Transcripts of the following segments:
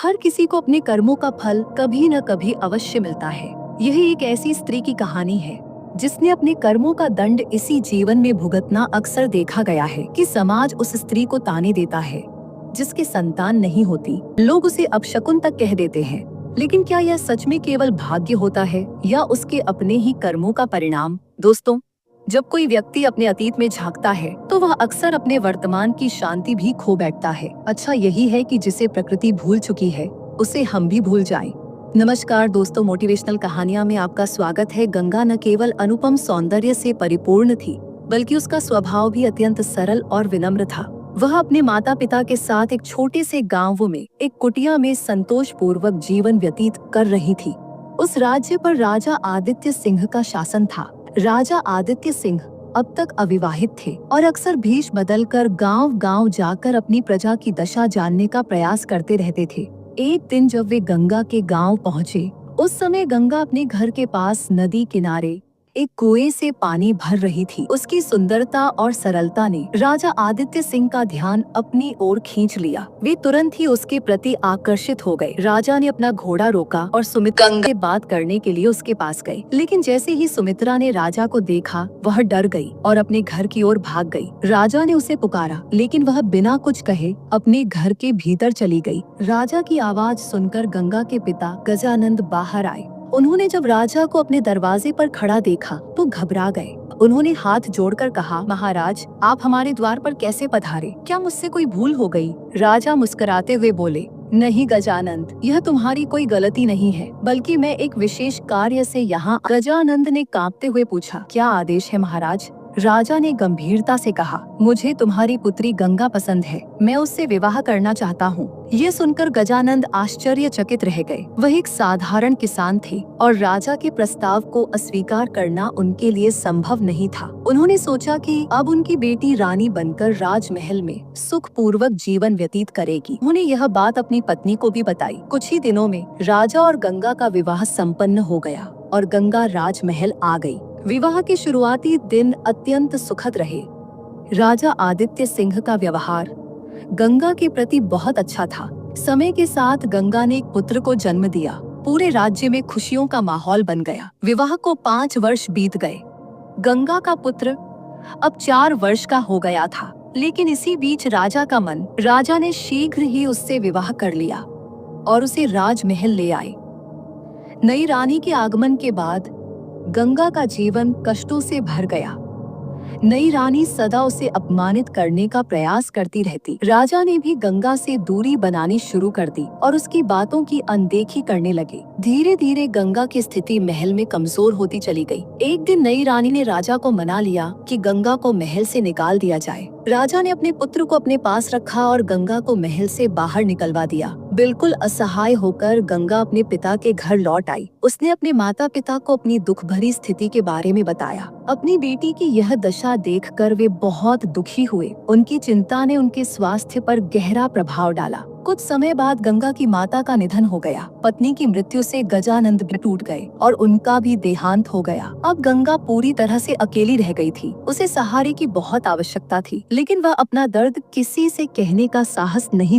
हर किसी को अपने कर्मों का फल कभी न कभी अवश्य मिलता है। यही एक ऐसी स्त्री की कहानी है जिसने अपने कर्मों का दंड इसी जीवन में भुगतना अक्सर देखा गया है कि समाज उस स्त्री को ताने देता है जिसके संतान नहीं होती। लोग उसे अपशकुन तक कह देते हैं, लेकिन क्या यह सच में केवल भाग्य होता है या उसके अपने ही कर्मों का परिणाम? दोस्तों, जब कोई व्यक्ति अपने अतीत में झांकता है तो वह अक्सर अपने वर्तमान की शांति भी खो बैठता है। अच्छा यही है कि जिसे प्रकृति भूल चुकी है उसे हम भी भूल जाएं। नमस्कार दोस्तों, मोटिवेशनल कहानियां में आपका स्वागत है। गंगा न केवल अनुपम सौंदर्य से परिपूर्ण थी, बल्कि उसका स्वभाव भी अत्यंत सरल और विनम्र था। वह अपने माता पिता के साथ एक छोटे से गाँव में एक कुटिया में संतोष पूर्वक जीवन व्यतीत कर रही थी। उस राज्य पर राजा आदित्य सिंह का शासन था। राजा आदित्य सिंह अब तक अविवाहित थे और अक्सर भेष बदलकर गांव-गांव जाकर अपनी प्रजा की दशा जानने का प्रयास करते रहते थे। एक दिन जब वे गंगा के गांव पहुंचे, उस समय गंगा अपने घर के पास नदी किनारे एक कुएं से पानी भर रही थी। उसकी सुंदरता और सरलता ने राजा आदित्य सिंह का ध्यान अपनी ओर खींच लिया। वे तुरंत ही उसके प्रति आकर्षित हो गए। राजा ने अपना घोड़ा रोका और सुमित्रा से बात करने के लिए उसके पास गए। लेकिन जैसे ही सुमित्रा ने राजा को देखा, वह डर गई और अपने घर की ओर भाग गई। राजा ने उसे पुकारा, लेकिन वह बिना कुछ कहे अपने घर के भीतर चली गई। राजा की आवाज सुनकर गंगा के पिता गजानंद बाहर आए। उन्होंने जब राजा को अपने दरवाजे पर खड़ा देखा तो घबरा गए। उन्होंने हाथ जोड़कर कहा, महाराज, आप हमारे द्वार पर कैसे पधारे? क्या मुझसे कोई भूल हो गई? राजा मुस्कुराते हुए बोले, नहीं गजानंद, यह तुम्हारी कोई गलती नहीं है, बल्कि मैं एक विशेष कार्य से यहाँ। गजानंद ने कांपते हुए पूछा, क्या आदेश है महाराज? राजा ने गंभीरता से कहा, मुझे तुम्हारी पुत्री गंगा पसंद है, मैं उससे विवाह करना चाहता हूँ। ये सुनकर गजानंद आश्चर्यचकित रह गए। वह एक साधारण किसान थे और राजा के प्रस्ताव को अस्वीकार करना उनके लिए संभव नहीं था। उन्होंने सोचा कि अब उनकी बेटी रानी बनकर राजमहल में सुखपूर्वक जीवन व्यतीत करेगी। उन्होंने यह बात अपनी पत्नी को भी बताई। कुछ ही दिनों में राजा और गंगा का विवाह संपन्न हो गया और गंगा राजमहल आ गई। विवाह के शुरुआती दिन अत्यंत सुखद रहे। राजा आदित्य सिंह का व्यवहार गंगा के प्रति बहुत अच्छा था। समय के साथ गंगा ने एक पुत्र को जन्म दिया। पूरे राज्य में खुशियों का माहौल बन गया। विवाह को 5 वर्ष बीत गए। गंगा का पुत्र अब 4 वर्ष का हो गया था, लेकिन इसी बीच राजा ने शीघ्र ही उससे विवाह कर लिया और उसे राजमहल ले आए। नई रानी के आगमन के बाद गंगा का जीवन कष्टों से भर गया। नई रानी सदा उसे अपमानित करने का प्रयास करती रहती। राजा ने भी गंगा से दूरी बनानी शुरू कर दी और उसकी बातों की अनदेखी करने लगे। धीरे धीरे गंगा की स्थिति महल में कमजोर होती चली गई। एक दिन नई रानी ने राजा को मना लिया कि गंगा को महल से निकाल दिया जाए। राजा ने अपने पुत्र को अपने पास रखा और गंगा को महल से बाहर निकलवा दिया। बिल्कुल असहाय होकर गंगा अपने पिता के घर लौट आई। उसने अपने माता पिता को अपनी दुख भरी स्थिति के बारे में बताया। अपनी बेटी की यह दशा देखकर वे बहुत दुखी हुए। उनकी चिंता ने उनके स्वास्थ्य पर गहरा प्रभाव डाला। कुछ समय बाद गंगा की माता का निधन हो गया। पत्नी की मृत्यु से गजानंद भी टूट गए और उनका भी देहांत हो गया। अब गंगा पूरी तरह से अकेली रह गई थी। उसे सहारे की बहुत आवश्यकता थी, लेकिन वह अपना दर्द किसी से कहने का साहस नहीं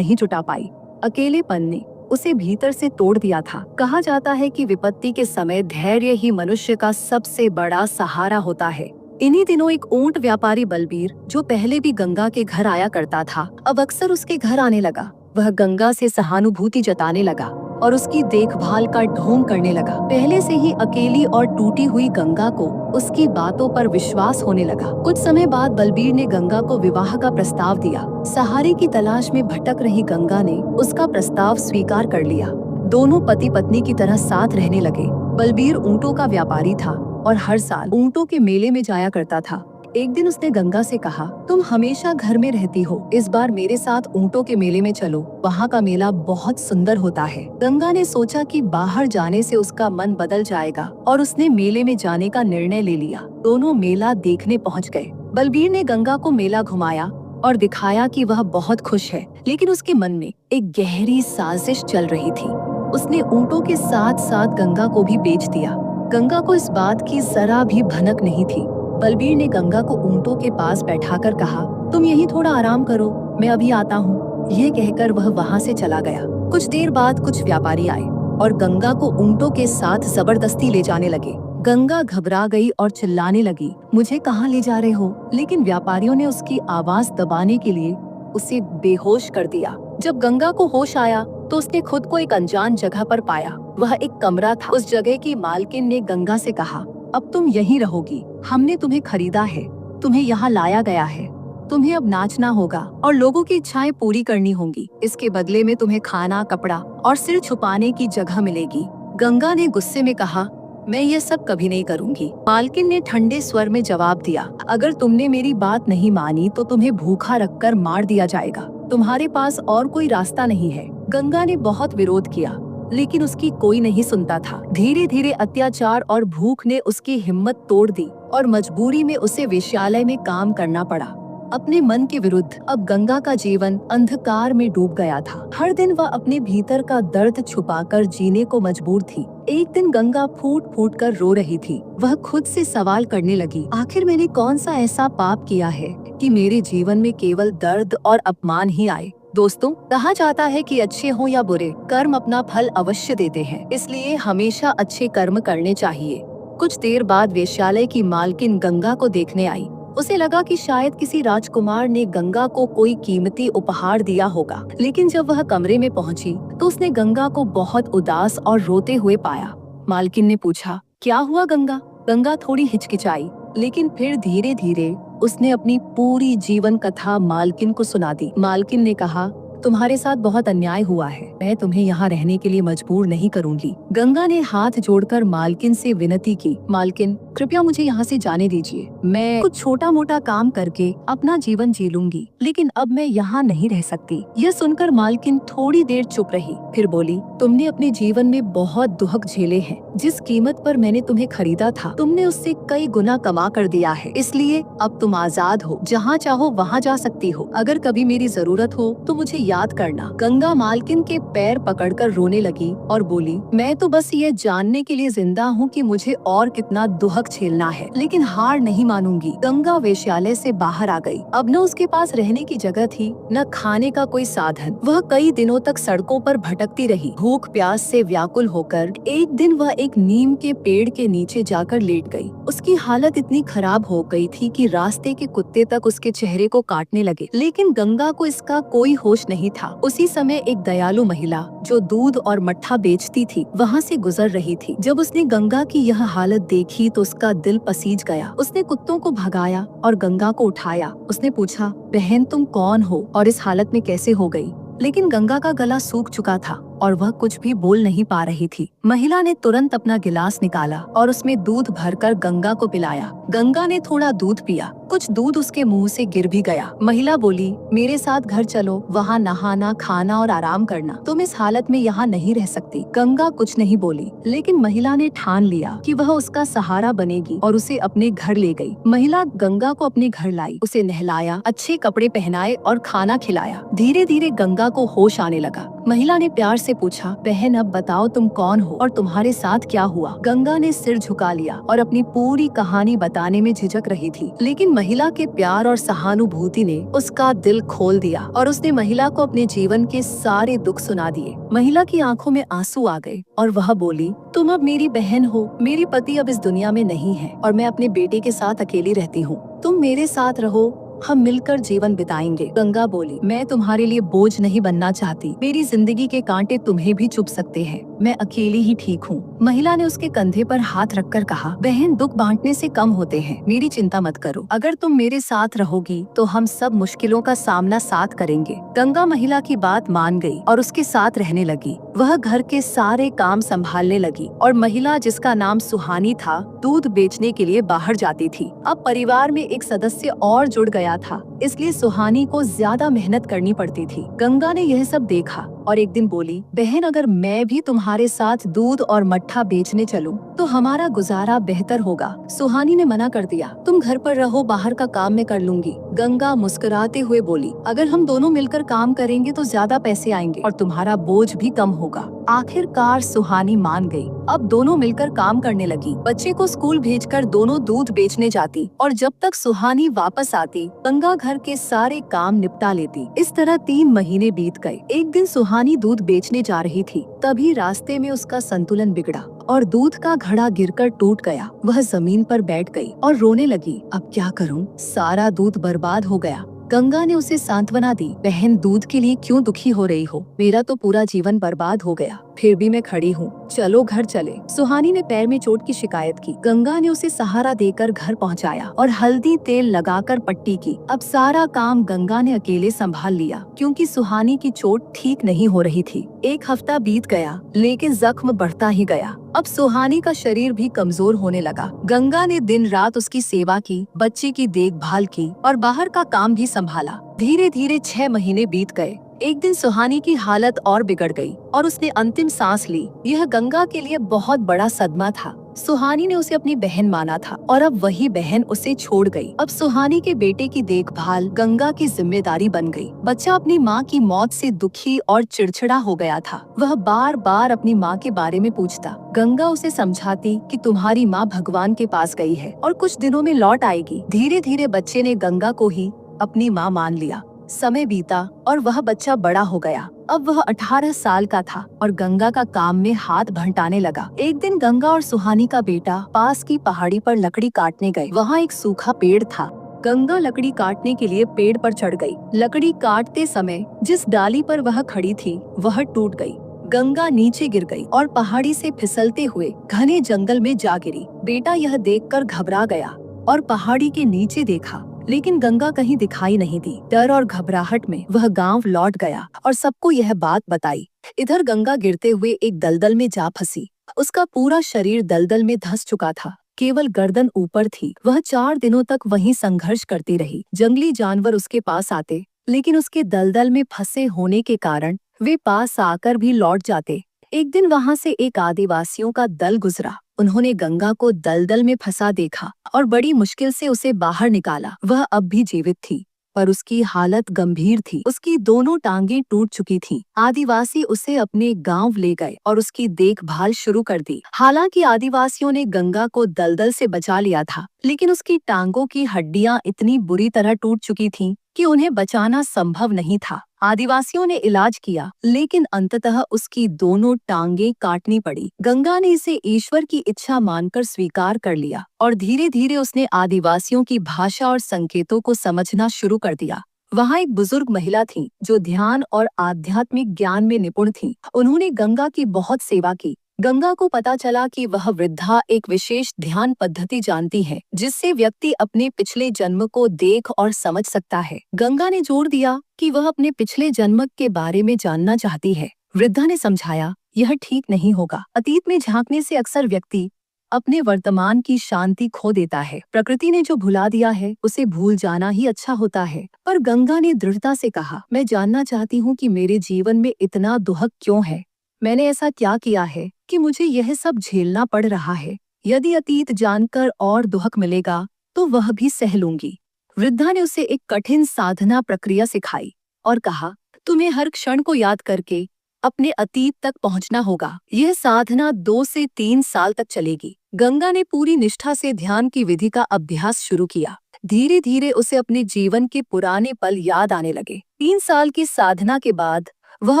जुटा पाई। अकेलेपन ने उसे भीतर से तोड़ दिया था। कहा जाता है कि विपत्ति के समय धैर्य ही मनुष्य का सबसे बड़ा सहारा होता है। इन्हीं दिनों एक ऊंट व्यापारी बलबीर, जो पहले भी गंगा के घर आया करता था, अब अक्सर उसके घर आने लगा। वह गंगा से सहानुभूति जताने लगा और उसकी देखभाल का ढोंग करने लगा। पहले से ही अकेली और टूटी हुई गंगा को उसकी बातों पर विश्वास होने लगा। कुछ समय बाद बलबीर ने गंगा को विवाह का प्रस्ताव दिया। सहारे की तलाश में भटक रही गंगा ने उसका प्रस्ताव स्वीकार कर लिया। दोनों पति पत्नी की तरह साथ रहने लगे। बलबीर ऊंटों का व्यापारी था और हर साल ऊंटों के मेले में जाया करता था। एक दिन उसने गंगा से कहा, तुम हमेशा घर में रहती हो, इस बार मेरे साथ ऊंटों के मेले में चलो, वहाँ का मेला बहुत सुंदर होता है। गंगा ने सोचा कि बाहर जाने से उसका मन बदल जाएगा और उसने मेले में जाने का निर्णय ले लिया। दोनों मेला देखने पहुँच गए। बलबीर ने गंगा को मेला घुमाया और दिखाया कि वह बहुत खुश है, लेकिन उसके मन में एक गहरी साजिश चल रही थी। उसने ऊंटों के साथ साथ गंगा को भी बेच दिया। गंगा को इस बात की जरा भी भनक नहीं थी। बलबीर ने गंगा को ऊंटों के पास बैठाकर कहा, तुम यहीं थोड़ा आराम करो, मैं अभी आता हूँ। ये कहकर वह वहाँ से चला गया। कुछ देर बाद कुछ व्यापारी आए और गंगा को ऊंटों के साथ जबरदस्ती ले जाने लगे। गंगा घबरा गई और चिल्लाने लगी, मुझे कहाँ ले जा रहे हो? लेकिन व्यापारियों ने उसकी आवाज दबाने के लिए उसे बेहोश कर दिया। जब गंगा को होश आया तो उसने खुद को एक अनजान जगह पर पाया। वह एक कमरा था। उस जगह की मालकिन ने गंगा से कहा, अब तुम यहीं रहोगी। हमने तुम्हें खरीदा है, तुम्हें यहाँ लाया गया है। तुम्हें अब नाचना होगा और लोगों की इच्छाएं पूरी करनी होंगी। इसके बदले में तुम्हें खाना, कपड़ा और सिर छुपाने की जगह मिलेगी। गंगा ने गुस्से में कहा, मैं ये सब कभी नहीं करूंगी। मालकिन ने ठंडे स्वर में जवाब दिया, अगर तुमने मेरी बात नहीं मानी तो तुम्हें भूखा रखकर मार दिया जाएगा। तुम्हारे पास और कोई रास्ता नहीं है। गंगा ने बहुत विरोध किया, लेकिन उसकी कोई नहीं सुनता था। धीरे धीरे अत्याचार और भूख ने उसकी हिम्मत तोड़ दी और मजबूरी में उसे वेश्यालय में काम करना पड़ा। अपने मन के विरुद्ध अब गंगा का जीवन अंधकार में डूब गया था। हर दिन वह अपने भीतर का दर्द छुपाकर जीने को मजबूर थी। एक दिन गंगा फूट फूट कर रो रही थी। वह खुद से सवाल करने लगी, आखिर मैंने कौन सा ऐसा पाप किया है कि मेरे जीवन में केवल दर्द और अपमान ही आए? दोस्तों, कहा जाता है कि अच्छे हो या बुरे, कर्म अपना फल अवश्य देते हैं। इसलिए हमेशा अच्छे कर्म करने चाहिए। कुछ देर बाद वेश्यालय की मालकिन गंगा को देखने आई। उसे लगा कि शायद किसी राजकुमार ने गंगा को कोई कीमती उपहार दिया होगा। लेकिन जब वह कमरे में पहुंची तो उसने गंगा को बहुत उदास और रोते हुए पाया। मालकिन ने पूछा, क्या हुआ गंगा? गंगा थोड़ी हिचकिचाई, लेकिन फिर धीरे धीरे उसने अपनी पूरी जीवन कथा मालकिन को सुना दी। मालकिन ने कहा, तुम्हारे साथ बहुत अन्याय हुआ है। मैं तुम्हें यहाँ रहने के लिए मजबूर नहीं करूंगी। गंगा ने हाथ जोड़कर मालकिन से विनती की, मालकिन कृपया मुझे यहाँ से जाने दीजिए। मैं कुछ छोटा मोटा काम करके अपना जीवन जी लूंगी, लेकिन अब मैं यहाँ नहीं रह सकती। यह सुनकर मालकिन थोड़ी देर चुप रही, फिर बोली, तुमने अपने जीवन में बहुत दुख झेले हैं। जिस कीमत पर मैंने तुम्हें खरीदा था, तुमने उससे कई गुना कमा कर दिया है। इसलिए अब तुम आजाद हो, जहाँ चाहो वहाँ जा सकती हो। अगर कभी मेरी जरूरत हो तो मुझे याद करना। गंगा मालकिन के पैर पकड़कर रोने लगी और बोली, मैं तो बस ये जानने के लिए जिंदा हूँ कि मुझे और कितना दुख झेलना है, लेकिन हार नहीं मानूंगी। गंगा वेश्यालय से बाहर आ गई। अब न उसके पास रहने की जगह थी, न खाने का कोई साधन। वह कई दिनों तक सड़कों पर भटकती रही। भूख प्यास से व्याकुल होकर एक दिन वह एक नीम के पेड़ के नीचे जाकर लेट गई। उसकी हालत इतनी खराब हो गई थी कि रास्ते के कुत्ते तक उसके चेहरे को काटने लगे, लेकिन गंगा को इसका कोई होश नहीं था। उसी समय एक दयालु महिला जो दूध और मट्ठा बेचती थी वहाँ से गुजर रही थी। जब उसने गंगा की यह हालत देखी तो उसका दिल पसीज गया। उसने कुत्तों को भगाया और गंगा को उठाया। उसने पूछा, बहन तुम कौन हो और इस हालत में कैसे हो गई? लेकिन गंगा का गला सूख चुका था और वह कुछ भी बोल नहीं पा रही थी। महिला ने तुरंत अपना गिलास निकाला और उसमें दूध भरकर गंगा को पिलाया। गंगा ने थोड़ा दूध पिया, कुछ दूध उसके मुंह से गिर भी गया। महिला बोली, मेरे साथ घर चलो, वहाँ नहाना, खाना और आराम करना। तुम इस हालत में यहाँ नहीं रह सकती। गंगा कुछ नहीं बोली, लेकिन महिला ने ठान लिया कि वह उसका सहारा बनेगी और उसे अपने घर ले गई। महिला गंगा को अपने घर लाई, उसे नहलाया, अच्छे कपड़े पहनाए और खाना खिलाया। धीरे धीरे गंगा को होश आने लगा। महिला ने प्यार से पूछा, बहन अब बताओ तुम कौन हो और तुम्हारे साथ क्या हुआ? गंगा ने सिर झुका लिया और अपनी पूरी कहानी बताने में झिझक रही थी, लेकिन महिला के प्यार और सहानुभूति ने उसका दिल खोल दिया और उसने महिला को अपने जीवन के सारे दुख सुना दिए। महिला की आंखों में आंसू आ गए और वह बोली, तुम अब मेरी बहन हो। मेरे पति अब इस दुनिया में नहीं है और मैं अपने बेटे के साथ अकेली रहती हूँ। तुम मेरे साथ रहो, हम मिलकर जीवन बिताएंगे। गंगा बोली, मैं तुम्हारे लिए बोझ नहीं बनना चाहती। मेरी जिंदगी के कांटे तुम्हें भी चुभ सकते हैं। मैं अकेली ही ठीक हूँ। महिला ने उसके कंधे पर हाथ रखकर कहा, बहन दुख बांटने से कम होते हैं। मेरी चिंता मत करो। अगर तुम मेरे साथ रहोगी तो हम सब मुश्किलों का सामना साथ करेंगे। गंगा महिला की बात मान गई और उसके साथ रहने लगी। वह घर के सारे काम संभालने लगी और महिला, जिसका नाम सुहानी था, दूध बेचने के लिए बाहर जाती थी। अब परिवार में एक सदस्य और जुड़ गया था, इसलिए सुहानी को ज्यादा मेहनत करनी पड़ती थी। गंगा ने यह सब देखा और एक दिन बोली, बहन अगर मैं भी तुम्हारे साथ दूध और मट्ठा बेचने चलूं तो हमारा गुजारा बेहतर होगा। सुहानी ने मना कर दिया, तुम घर पर रहो, बाहर का काम मैं कर लूंगी। गंगा मुस्कुराते हुए बोली, अगर हम दोनों मिलकर काम करेंगे तो ज्यादा पैसे आएंगे और तुम्हारा बोझ भी कम होगा। आखिरकार सुहानी मान गई। अब दोनों मिलकर काम करने लगी। बच्चे को स्कूल भेजकर दोनों दूध बेचने जाती और जब तक सुहानी वापस आती गंगा घर के सारे काम निपटा लेती। इस तरह 3 महीने बीत गए। एक दिन सुहानी दूध बेचने जा रही थी, तभी रास्ते में उसका संतुलन बिगड़ा और दूध का घड़ा गिरकर टूट गया। वह जमीन पर बैठ गई और रोने लगी। अब क्या करूं? सारा दूध बर्बाद हो गया। गंगा ने उसे सांत्वना दी। बहन, दूध के लिए क्यों दुखी हो रही हो? मेरा तो पूरा जीवन बर्बाद हो गया, फिर भी मैं खड़ी हूँ। चलो घर चले। सुहानी ने पैर में चोट की शिकायत की। गंगा ने उसे सहारा देकर घर पहुँचाया और हल्दी तेल लगाकर पट्टी की। अब सारा काम गंगा ने अकेले संभाल लिया, क्योंकि सुहानी की चोट ठीक नहीं हो रही थी। 1 हफ्ता बीत गया, लेकिन जख्म बढ़ता ही गया। अब सुहानी का शरीर भी कमजोर होने लगा। गंगा ने दिन रात उसकी सेवा की, बच्चे की देखभाल की और बाहर का काम भी संभाला। धीरे धीरे 6 महीने बीत गए। एक दिन सुहानी की हालत और बिगड़ गई और उसने अंतिम सांस ली। यह गंगा के लिए बहुत बड़ा सदमा था। सुहानी ने उसे अपनी बहन माना था और अब वही बहन उसे छोड़ गई। अब सुहानी के बेटे की देखभाल गंगा की जिम्मेदारी बन गई। बच्चा अपनी माँ की मौत से दुखी और चिड़चिड़ा हो गया था। वह बार बार अपनी माँ के बारे में पूछता। गंगा उसे समझाती कि तुम्हारी माँ भगवान के पास गई है और कुछ दिनों में लौट आएगी। धीरे धीरे बच्चे ने गंगा को ही अपनी माँ मान लिया। समय बीता और वह बच्चा बड़ा हो गया। अब वह 18 साल का था और गंगा का काम में हाथ भंटाने लगा। एक दिन गंगा और सुहानी का बेटा पास की पहाड़ी पर लकड़ी काटने गए। वहाँ एक सूखा पेड़ था। गंगा लकड़ी काटने के लिए पेड़ पर चढ़ गई। लकड़ी काटते समय जिस डाली पर वह खड़ी थी वह टूट गई। गंगा नीचे गिर गई और पहाड़ी से फिसलते हुए घने जंगल में जा गिरी। बेटा यह देखकर घबरा गया और पहाड़ी के नीचे देखा, लेकिन गंगा कहीं दिखाई नहीं दी। डर और घबराहट में वह गांव लौट गया और सबको यह बात बताई। इधर गंगा गिरते हुए एक दलदल में जा फंसी। उसका पूरा शरीर दलदल में धंस चुका था, केवल गर्दन ऊपर थी। वह 4 दिनों तक वहीं संघर्ष करती रही। जंगली जानवर उसके पास आते, लेकिन उसके दलदल में फंसे होने के कारण वे पास आकर भी लौट जाते। एक दिन वहां से एक आदिवासियों का दल गुजरा। उन्होंने गंगा को दलदल में फंसा देखा और बड़ी मुश्किल से उसे बाहर निकाला। वह अब भी जीवित थी, पर उसकी हालत गंभीर थी। उसकी दोनों टांगें टूट चुकी थीं। आदिवासी उसे अपने गांव ले गए और उसकी देखभाल शुरू कर दी। हालांकि आदिवासियों ने गंगा को दलदल से बचा लिया था, लेकिन उसकी टांगों की हड्डियां इतनी बुरी तरह टूट चुकी थीं कि उन्हें बचाना संभव नहीं था। आदिवासियों ने इलाज किया, लेकिन अंततः उसकी दोनों टांगें काटनी पड़ी। गंगा ने इसे ईश्वर की इच्छा मानकर स्वीकार कर लिया और धीरे धीरे उसने आदिवासियों की भाषा और संकेतों को समझना शुरू कर दिया। वहाँ एक बुजुर्ग महिला थी जो ध्यान और आध्यात्मिक ज्ञान में निपुण थी। उन्होंने गंगा की बहुत सेवा की। गंगा को पता चला कि वह वृद्धा एक विशेष ध्यान पद्धति जानती है, जिससे व्यक्ति अपने पिछले जन्म को देख और समझ सकता है। गंगा ने जोर दिया कि वह अपने पिछले जन्म के बारे में जानना चाहती है। वृद्धा ने समझाया, यह ठीक नहीं होगा। अतीत में झांकने से अक्सर व्यक्ति अपने वर्तमान की शांति खो देता है। प्रकृति ने जो भुला दिया है उसे भूल जाना ही अच्छा होता है। पर गंगा ने दृढ़ता से कहा, मैं जानना चाहती हूँ कि मेरे जीवन में इतना दुख क्यों है। मैंने ऐसा क्या किया है कि मुझे यह सब झेलना पड़ रहा है। यदि अतीत जानकर और दुख मिलेगा तो वह भी सह लूंगी। वृद्धा ने उसे एक कठिन साधना प्रक्रिया सिखाई और कहा, तुम्हें हर क्षण को याद करके अपने अतीत तक पहुंचना होगा। यह साधना 2 से 3 साल तक चलेगी। गंगा ने पूरी निष्ठा से ध्यान की विधि का अभ्यास शुरू किया। धीरे धीरे उसे अपने जीवन के पुराने पल याद आने लगे। 3 साल की साधना के बाद वह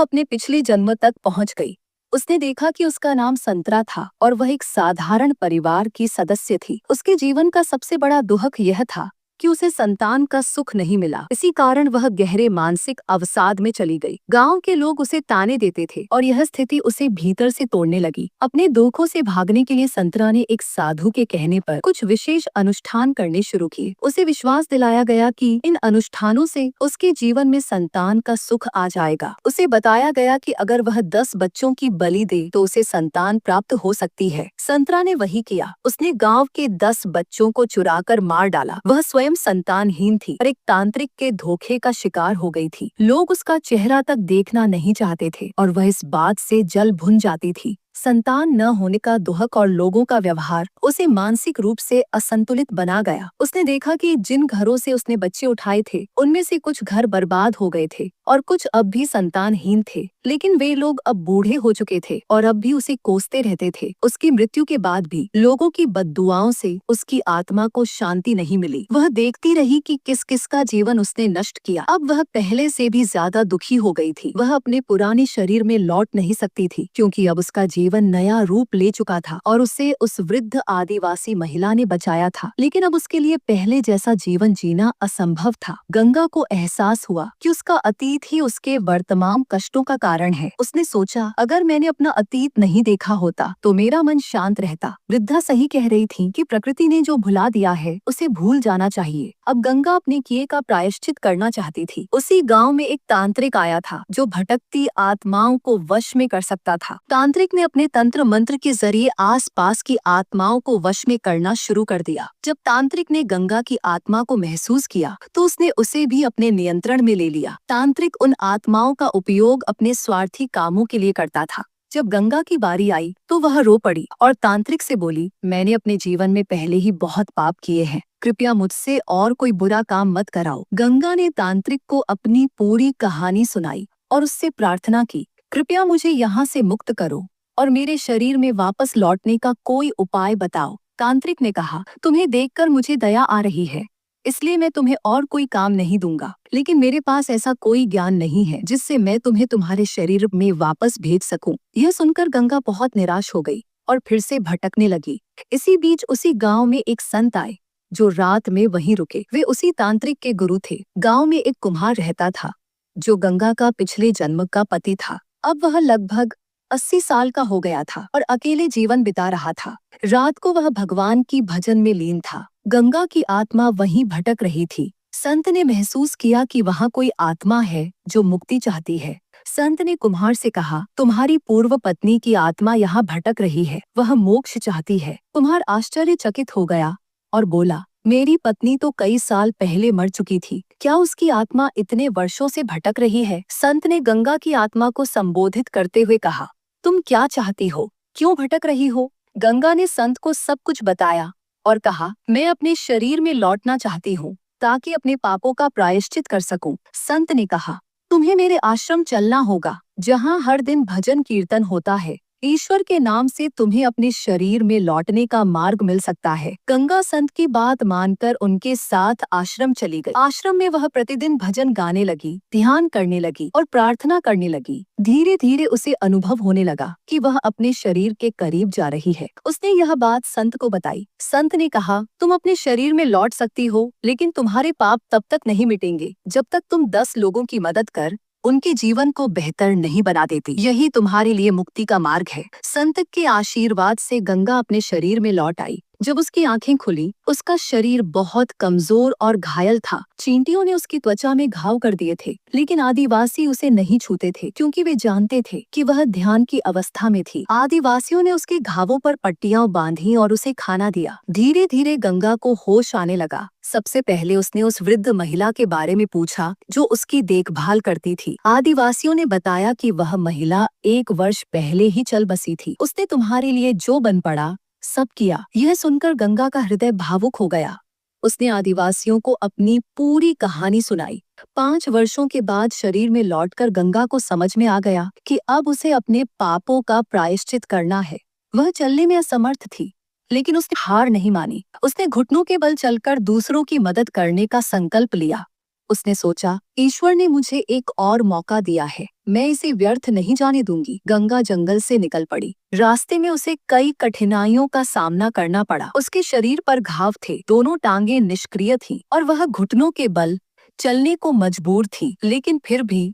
अपने पिछले जन्म तक पहुंच गई। उसने देखा कि उसका नाम संतरा था और वह एक साधारण परिवार की सदस्य थी। उसके जीवन का सबसे बड़ा दुख यह था कि उसे संतान का सुख नहीं मिला। इसी कारण वह गहरे मानसिक अवसाद में चली गई। गांव के लोग उसे ताने देते थे और यह स्थिति उसे भीतर से तोड़ने लगी। अपने दुखों से भागने के लिए संतरा ने एक साधु के कहने पर कुछ विशेष अनुष्ठान करने शुरू किए। उसे विश्वास दिलाया गया कि इन अनुष्ठानों से उसके जीवन में संतान का सुख आ जाएगा। उसे बताया गया कि अगर वह 10 बच्चों की बलि दे तो उसे संतान प्राप्त हो सकती है। संतरा ने वही किया। उसने गाँव के 10 बच्चों को चुराकर मार डाला। वह स्वयं संतानहीन थी और एक तांत्रिक के धोखे का शिकार हो गई थी। लोग उसका चेहरा तक देखना नहीं चाहते थे और वह इस बात से जल भुन जाती थी। संतान न होने का दुहक और लोगों का व्यवहार उसे मानसिक रूप से असंतुलित बना गया। उसने देखा कि जिन घरों से उसने बच्चे उठाए थे उनमें से कुछ घर बर्बाद हो गए थे और कुछ अब भी संतानहीन थे, लेकिन वे लोग अब बूढ़े हो चुके थे और अब भी उसे कोसते रहते थे। उसकी मृत्यु के बाद भी लोगों की बद्दुआओं से उसकी आत्मा को शांति नहीं मिली। वह देखती रही कि किस किस का जीवन उसने नष्ट किया। अब वह पहले से भी ज्यादा दुखी हो गई थी। वह अपने पुराने शरीर में लौट नहीं सकती थी क्योंकि अब उसका जीवन नया रूप ले चुका था और उसे उस वृद्ध आदिवासी महिला ने बचाया था, लेकिन अब उसके लिए पहले जैसा जीवन जीना असंभव था। गंगा को एहसास हुआ कि उसका अतीत ही उसके वर्तमान कष्टों का कारण है। उसने सोचा, अगर मैंने अपना अतीत नहीं देखा होता तो मेरा मन शांत रहता। वृद्धा सही कह रही थी कि प्रकृति ने जो भुला दिया है उसे भूल जाना चाहिए। अब गंगा अपने किए का प्रायश्चित करना चाहती थी। उसी गांव में एक तांत्रिक आया था जो भटकती आत्माओं को वश में कर सकता था। तांत्रिक ने अपने तंत्र मंत्र के जरिए आसपास की आत्माओं को वश में करना शुरू कर दिया। जब तांत्रिक ने गंगा की आत्मा को महसूस किया तो उसने उसे भी अपने नियंत्रण में ले लिया। तांत्रिक उन आत्माओं का उपयोग अपने स्वार्थी कामों के लिए करता था। जब गंगा की बारी आई तो वह रो पड़ी और तांत्रिक से बोली, मैंने अपने जीवन में पहले ही बहुत पाप किए हैं, कृपया मुझसे और कोई बुरा काम मत कराओ। गंगा ने तांत्रिक को अपनी पूरी कहानी सुनाई और उससे प्रार्थना की, कृपया मुझे यहाँ से मुक्त करो और मेरे शरीर में वापस लौटने का कोई उपाय बताओ। तांत्रिक ने कहा, तुम्हें देखकर मुझे दया आ रही है, इसलिए मैं तुम्हें और कोई काम नहीं दूंगा, लेकिन मेरे पास ऐसा कोई ज्ञान नहीं है जिससे मैं तुम्हें तुम्हारे शरीर में वापस भेज सकूं। यह सुनकर गंगा बहुत निराश हो गई और फिर से भटकने लगी। इसी बीच उसी गांव में एक संत आए जो रात में वहीं रुके। वे उसी तांत्रिक के गुरु थे। गांव में एक कुम्हार रहता था जो गंगा का पिछले जन्म का पति था। अब वह लगभग 80 साल का हो गया था और अकेले जीवन बिता रहा था। रात को वह भगवान की भजन में लीन था। गंगा की आत्मा वहीं भटक रही थी। संत ने महसूस किया कि वहाँ कोई आत्मा है जो मुक्ति चाहती है। संत ने कुम्हार से कहा, तुम्हारी पूर्व पत्नी की आत्मा यहाँ भटक रही है, वह मोक्ष चाहती है। कुम्हार आश्चर्यचकित हो गया और बोला, मेरी पत्नी तो कई साल पहले मर चुकी थी, क्या उसकी आत्मा इतने वर्षों से भटक रही है? संत ने गंगा की आत्मा को संबोधित करते हुए कहा, तुम क्या चाहती हो, क्यों भटक रही हो? गंगा ने संत को सब कुछ बताया और कहा, मैं अपने शरीर में लौटना चाहती हूँ ताकि अपने पापों का प्रायश्चित कर सकूं। संत ने कहा, तुम्हें मेरे आश्रम चलना होगा जहाँ हर दिन भजन कीर्तन होता है। ईश्वर के नाम से तुम्हें अपने शरीर में लौटने का मार्ग मिल सकता है। गंगा संत की बात मानकर उनके साथ आश्रम चली गई। आश्रम में वह प्रतिदिन भजन गाने लगी, ध्यान करने लगी और प्रार्थना करने लगी। धीरे धीरे उसे अनुभव होने लगा कि वह अपने शरीर के करीब जा रही है। उसने यह बात संत को बताई। संत ने कहा, तुम अपने शरीर में लौट सकती हो, लेकिन तुम्हारे पाप तब तक नहीं मिटेंगे जब तक तुम 10 लोगों की मदद कर उनके जीवन को बेहतर नहीं बना देती। यही तुम्हारे लिए मुक्ति का मार्ग है। संत के आशीर्वाद से गंगा अपने शरीर में लौट आई। जब उसकी आंखें खुली, उसका शरीर बहुत कमजोर और घायल था। चींटियों ने उसकी त्वचा में घाव कर दिए थे, लेकिन आदिवासी उसे नहीं छूते थे क्योंकि वे जानते थे कि वह ध्यान की अवस्था में थी। आदिवासियों ने उसके घावों पर पट्टियां बांधी और उसे खाना दिया। धीरे धीरे गंगा को होश आने लगा। सबसे पहले उसने उस वृद्ध महिला के बारे में पूछा जो उसकी देखभाल करती थी। आदिवासियों ने बताया कि वह महिला 1 वर्ष पहले ही चल बसी थी। उसने तुम्हारे लिए जो बन पड़ा सब किया। यह सुनकर गंगा का हृदय भावुक हो गया। उसने आदिवासियों को अपनी पूरी कहानी सुनाई। 5 वर्षों के बाद शरीर में लौटकर गंगा को समझ में आ गया कि अब उसे अपने पापों का प्रायश्चित करना है। वह चलने में असमर्थ थी, लेकिन उसने हार नहीं मानी। उसने घुटनों के बल चलकर दूसरों की मदद करने का संकल्प लिया। उसने सोचा, ईश्वर ने मुझे एक और मौका दिया है, मैं इसे व्यर्थ नहीं जाने दूंगी। गंगा जंगल से निकल पड़ी। रास्ते में उसे कई कठिनाइयों का सामना करना पड़ा। उसके शरीर पर घाव थे, दोनों टांगे निष्क्रिय थीं और वह घुटनों के बल चलने को मजबूर थी, लेकिन फिर भी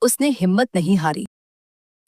उसने हिम्मत नहीं हारी।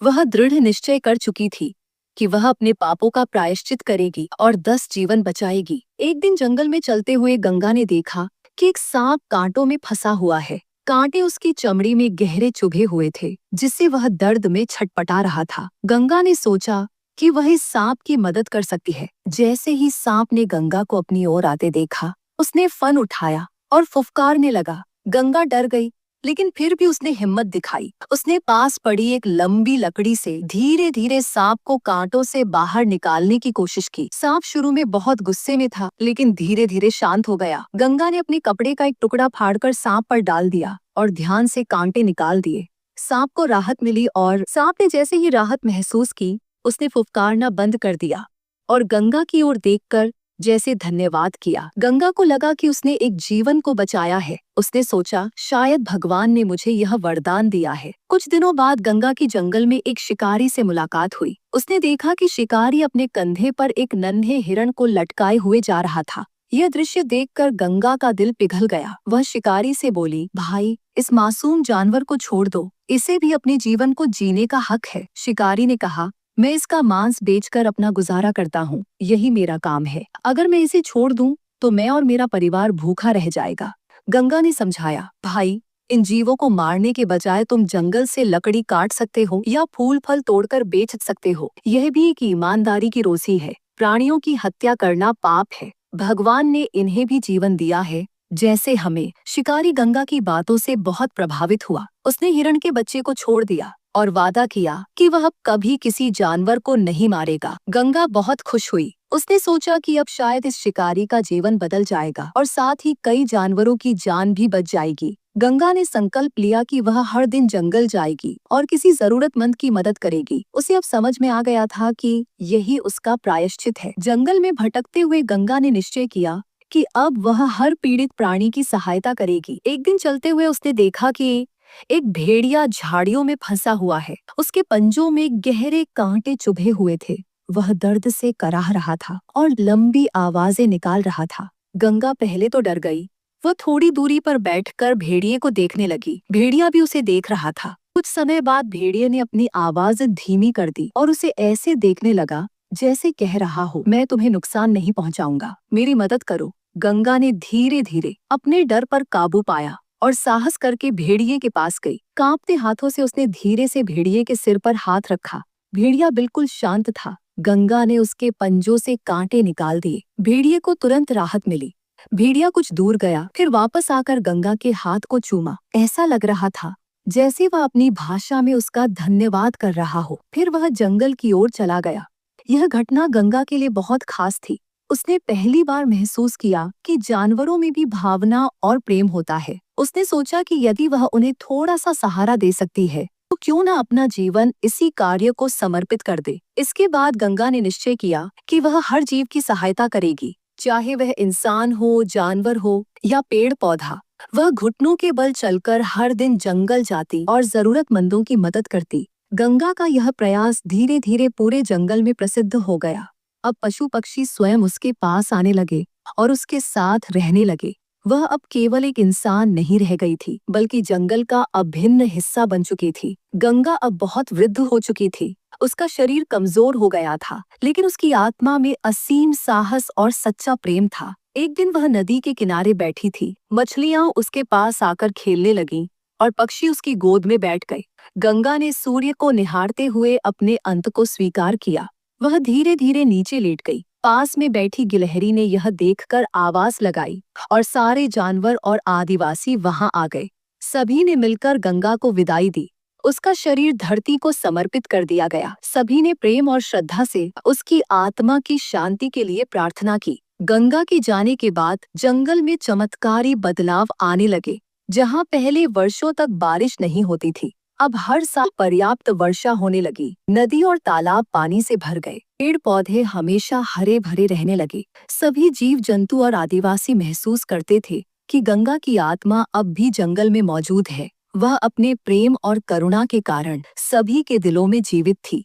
वह दृढ़ निश्चय कर चुकी थी कि वह अपने पापों का प्रायश्चित करेगी और 10 जीवन बचाएगी। एक दिन जंगल में चलते हुए गंगा ने देखा कि एक सांप कांटों में फंसा हुआ है। कांटे उसकी चमड़ी में गहरे चुभे हुए थे, जिससे वह दर्द में छटपटा रहा था। गंगा ने सोचा कि वह इस सांप की मदद कर सकती है। जैसे ही सांप ने गंगा को अपनी ओर आते देखा, उसने फन उठाया और फुफकारने लगा। गंगा डर गई लेकिन फिर भी उसने हिम्मत दिखाई। उसने पास पड़ी एक लंबी लकड़ी से धीरे धीरे सांप को कांटों से बाहर निकालने की कोशिश की। सांप शुरू में बहुत गुस्से में था, लेकिन धीरे धीरे शांत हो गया। गंगा ने अपने कपड़े का एक टुकड़ा फाड़कर सांप पर डाल दिया और ध्यान से कांटे निकाल दिए। सांप को राहत मिली और सांप ने जैसे ही राहत महसूस की, उसने फुफकारना बंद कर दिया और गंगा की ओर देखकर जैसे धन्यवाद किया। गंगा को लगा कि उसने एक जीवन को बचाया है। उसने सोचा, शायद भगवान ने मुझे यह वरदान दिया है। कुछ दिनों बाद गंगा की जंगल में एक शिकारी से मुलाकात हुई। उसने देखा कि शिकारी अपने कंधे पर एक नन्हे हिरण को लटकाए हुए जा रहा था। यह दृश्य देखकर गंगा का दिल पिघल गया। वह शिकारी से बोली, भाई, इस मासूम जानवर को छोड़ दो, इसे भी अपने जीवन को जीने का हक है। शिकारी ने कहा, मैं इसका मांस बेचकर अपना गुजारा करता हूँ, यही मेरा काम है। अगर मैं इसे छोड़ दूं तो मैं और मेरा परिवार भूखा रह जाएगा। गंगा ने समझाया, भाई, इन जीवों को मारने के बजाय तुम जंगल से लकड़ी काट सकते हो या फूल फल तोड़कर बेच सकते हो। यह भी एक ईमानदारी की रोसी है। प्राणियों की हत्या करना पाप है। भगवान ने इन्हें भी जीवन दिया है, जैसे हमें। शिकारी गंगा की बातों से बहुत प्रभावित हुआ। उसने हिरण के बच्चे को छोड़ दिया और वादा किया कि वह अब कभी किसी जानवर को नहीं मारेगा। गंगा बहुत खुश हुई। उसने सोचा कि अब शायद इस शिकारी का जीवन बदल जाएगा और साथ ही कई जानवरों की जान भी बच जाएगी। गंगा ने संकल्प लिया कि वह हर दिन जंगल जाएगी और किसी जरूरतमंद की मदद करेगी। उसे अब समझ में आ गया था कि यही उसका प्रायश्चित है। जंगल में भटकते हुए गंगा ने निश्चय किया कि अब वह हर पीड़ित प्राणी की सहायता करेगी। एक दिन चलते हुए उसने देखा कि एक भेड़िया झाड़ियों में फंसा हुआ है। उसके पंजों में गहरे कांटे चुभे हुए थे। वह दर्द से कराह रहा था और लंबी आवाजें निकाल रहा था। गंगा पहले तो डर गई। वह थोड़ी दूरी पर बैठकर भेड़िए को देखने लगी। भेड़िया भी उसे देख रहा था। कुछ समय बाद भेड़िए ने अपनी आवाज धीमी कर दी और उसे ऐसे देखने लगा जैसे कह रहा हो, मैं तुम्हें नुकसान नहीं पहुंचाऊंगा, मेरी मदद करो। गंगा ने धीरे धीरे अपने डर पर काबू पाया और साहस करके भेड़िए के पास गई। कांपते हाथों से उसने धीरे से भेड़िए के सिर पर हाथ रखा। भेड़िया बिल्कुल शांत था। गंगा ने उसके पंजों से कांटे निकाल दिए। भेड़िए को तुरंत राहत मिली। भेड़िया कुछ दूर गया, फिर वापस आकर गंगा के हाथ को चूमा। ऐसा लग रहा था जैसे वह अपनी भाषा में उसका धन्यवाद कर रहा हो। फिर वह जंगल की ओर चला गया। यह घटना गंगा के लिए बहुत खास थी। उसने पहली बार महसूस किया कि जानवरों में भी भावना और प्रेम होता है। उसने सोचा कि यदि वह उन्हें थोड़ा सा सहारा दे सकती है तो क्यों न अपना जीवन इसी कार्य को समर्पित कर दे। इसके बाद गंगा ने निश्चय किया कि वह हर जीव की सहायता करेगी, चाहे वह इंसान हो, जानवर हो या पेड़ पौधा। वह घुटनों के बल चलकर हर दिन जंगल जाती और जरूरतमंदों की मदद करती। गंगा का यह प्रयास धीरे धीरे पूरे जंगल में प्रसिद्ध हो गया। अब पशु पक्षी स्वयं उसके पास आने लगे और उसके साथ रहने लगे। वह अब केवल एक इंसान नहीं रह गई थी, बल्कि जंगल का अभिन्न हिस्सा बन चुकी थी। गंगा अब बहुत वृद्ध हो चुकी थी। उसका शरीर कमजोर हो गया था, लेकिन उसकी आत्मा में असीम साहस और सच्चा प्रेम था। एक दिन वह नदी के किनारे बैठी थी। मछलियां उसके पास आकर खेलने लगीं और पक्षी उसकी गोद में बैठ गए। गंगा ने सूर्य को निहारते हुए अपने अंत को स्वीकार किया। वह धीरे धीरे नीचे लेट गई। पास में बैठी गिलहरी ने यह देखकर आवाज लगाई और सारे जानवर और आदिवासी वहां आ गए। सभी ने मिलकर गंगा को विदाई दी। उसका शरीर धरती को समर्पित कर दिया गया। सभी ने प्रेम और श्रद्धा से उसकी आत्मा की शांति के लिए प्रार्थना की। गंगा के जाने के बाद जंगल में चमत्कारी बदलाव आने लगे। जहां पहले वर्षों तक बारिश नहीं होती थी, अब हर साल पर्याप्त वर्षा होने लगी। नदी और तालाब पानी से भर गए। पेड़ पौधे हमेशा हरे भरे रहने लगे। सभी जीव जंतु और आदिवासी महसूस करते थे कि गंगा की आत्मा अब भी जंगल में मौजूद है। वह अपने प्रेम और करुणा के कारण सभी के दिलों में जीवित थी।